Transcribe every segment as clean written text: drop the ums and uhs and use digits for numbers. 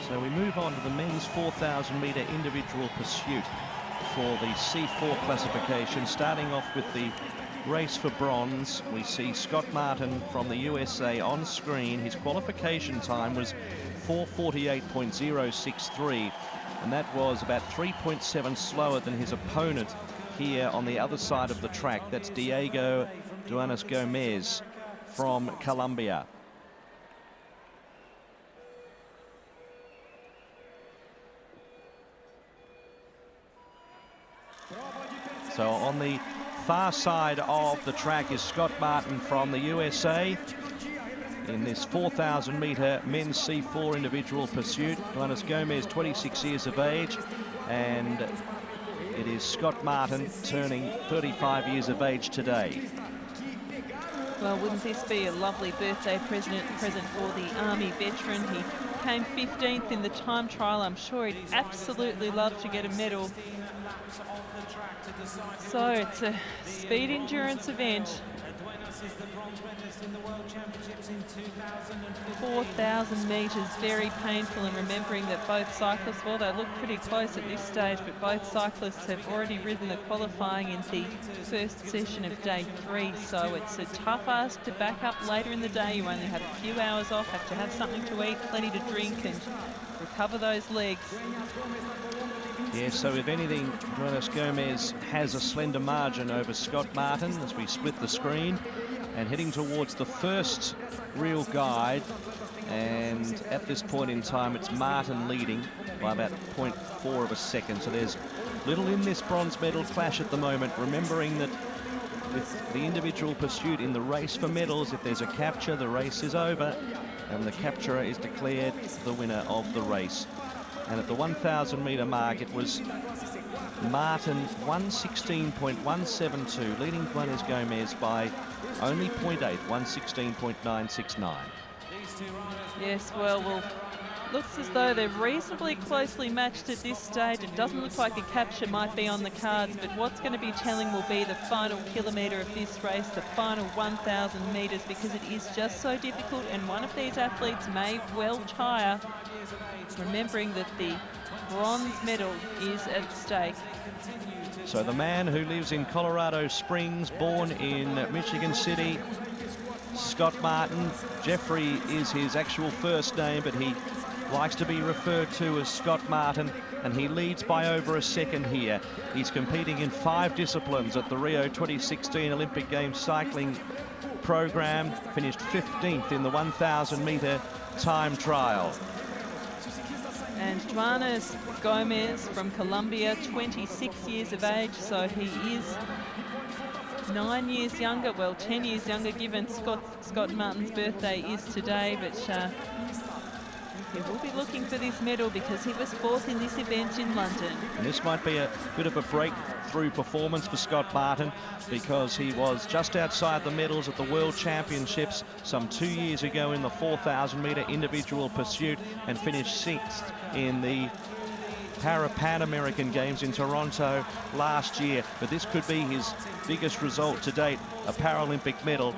So we move on to the men's 4,000 metre individual pursuit for the C4 classification. Starting off with the race for bronze, we see Scott Martin from the USA on screen. His qualification time was 4:48.063, and that was about 3.7 slower than his opponent here on the other side of the track. That's Diego Duanes Gomez from Colombia. So on the far side of the track is Scott Martin from the USA in this 4,000 metre men's C4 individual pursuit. Duanes Gomez, 26 years of age, and it is Scott Martin turning 35 years of age today. Well, wouldn't this be a lovely birthday present for the Army veteran? He came 15th in the time trial. I'm sure he'd absolutely love to get a medal. So it's a speed endurance event. 4,000 metres, very painful, and remembering that both cyclists, well, they look pretty close at this stage, but both cyclists have already ridden the qualifying in the first session of day 3, so it's a tough ask to back up later in the day. You only have a few hours off, have to have something to eat, plenty to drink, and recover those legs. Yeah, so if anything, Duanes Gomez has a slender margin over Scott Martin as we split the screen, and heading towards the first real guide. And at this point in time, it's Martin leading by about 0.4 of a second. So there's little in this bronze medal clash at the moment, remembering that with the individual pursuit in the race for medals, if there's a capture, the race is over, and the capturer is declared the winner of the race. And at the 1,000 metre mark, it was Martin 1:16.172, leading Duanes Gomez by only 0.8, 1:16.969. Yes, well, looks as though they're reasonably closely matched at this stage. It doesn't look like a capture might be on the cards, but what's going to be telling will be the final kilometre of this race, the final 1,000 metres, because it is just so difficult, and one of these athletes may well tire, remembering that the bronze medal is at stake. So the man who lives in Colorado Springs, born in Michigan City, Scott Martin. Jeffrey is his actual first name, but he likes to be referred to as Scott Martin, and he leads by over a second here. He's competing in 5 disciplines at the Rio 2016 Olympic Games cycling program, finished 15th in the 1,000 metre time trial. And Duanes Gomez from Colombia, 26 years of age, so he is 9 years younger, well, 10 years younger, given Scott Martin's birthday is today, but he will be looking for this medal because he was 4th in this event in London. And this might be a bit of a breakthrough performance for Scott Martin, because he was just outside the medals at the World Championships some 2 years ago in the 4,000 metre individual pursuit, and finished 6th in the Pan American Games in Toronto last year. But this could be his biggest result to date, a Paralympic medal,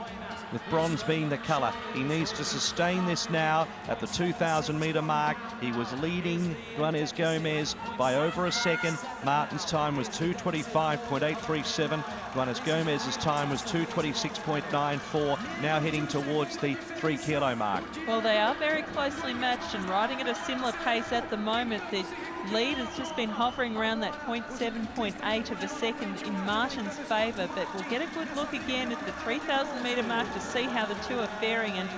with bronze being the colour. He needs to sustain this now at the 2,000 metre mark. He was leading Duanes Gomez by over a second. Martin's time was 2:25.837. Duanes Gomez's time was 2:26.94, now heading towards the 3 kilo mark. Well, they are very closely matched and riding at a similar pace at the moment. The lead has just been hovering around that 0.7, 0.8 of a second in Martin's favour, but we'll get a good look again at the 3,000 metre mark to see how the two are faring. And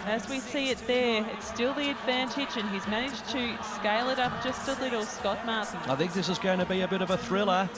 as we see it there, it's still the advantage, and he's managed to scale it up just a little, Scott Martin. I think this is going to be a bit of a thriller.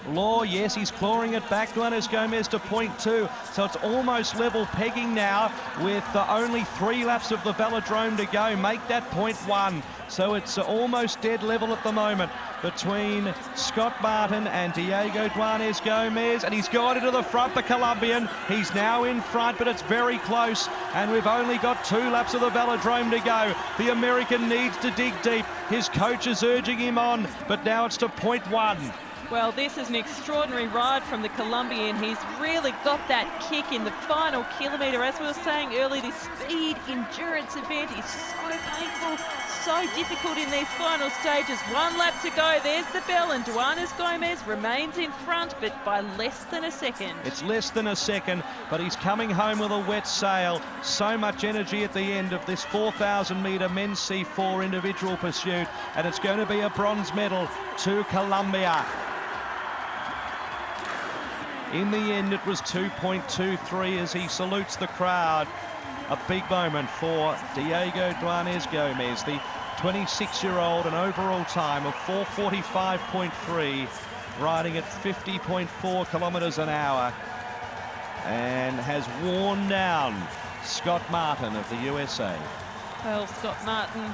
Law, yes, he's clawing it back. Duanes Gomez to 0.2, so it's almost level pegging now with only 3 laps of the velodrome to go. Make that 0.1. So it's almost dead level at the moment between Scott Martin and Diego Duanes Gomez, and he's gone into the front, the Colombian. He's now in front, but it's very close, and we've only got 2 laps of the velodrome to go. The American needs to dig deep. His coach is urging him on, but now it's to 0.1. Well, this is an extraordinary ride from the Colombian. He's really got that kick in the final kilometre. As we were saying earlier, this speed endurance event is so painful, so difficult in these final stages. 1 lap to go. There's the bell, and Duanes Gomez remains in front, but by less than a second. It's less than a second, but he's coming home with a wet sail. So much energy at the end of this 4,000 metre men's C4 individual pursuit, and it's going to be a bronze medal to Colombia. In the end, it was 2.23 as he salutes the crowd. A big moment for Diego Duanes Gomez, the 26-year-old, an overall time of 4:45.3, riding at 50.4 kilometres an hour, and has worn down Scott Martin of the USA. Well, Scott Martin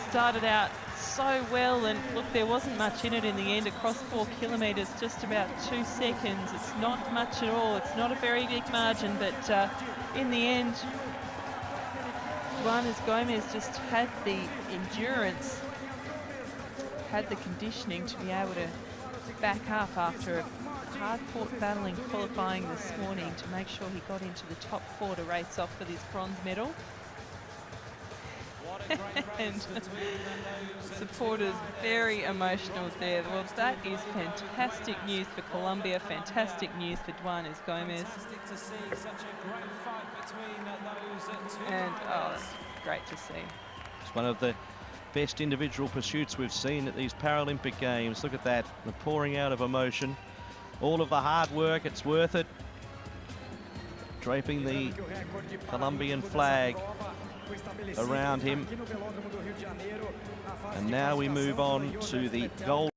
started out so well, and look, there wasn't much in it in the end. Across 4 kilometres, just about 2 seconds. It's not much at all. It's not a very big margin, but in the end, Duanes Gomez just had the endurance, had the conditioning to be able to back up after a hard-fought battle in qualifying this morning to make sure he got into the top 4 to race off for this bronze medal. And supporters very emotional there. Well, that is fantastic news for Colombia, fantastic news for Duanes Gomez. And oh, that's great to see. It's one of the best individual pursuits we've seen at these Paralympic Games. Look at that, the pouring out of emotion. All of the hard work, it's worth it. Draping the Colombian flag around him. And now we move on to the gold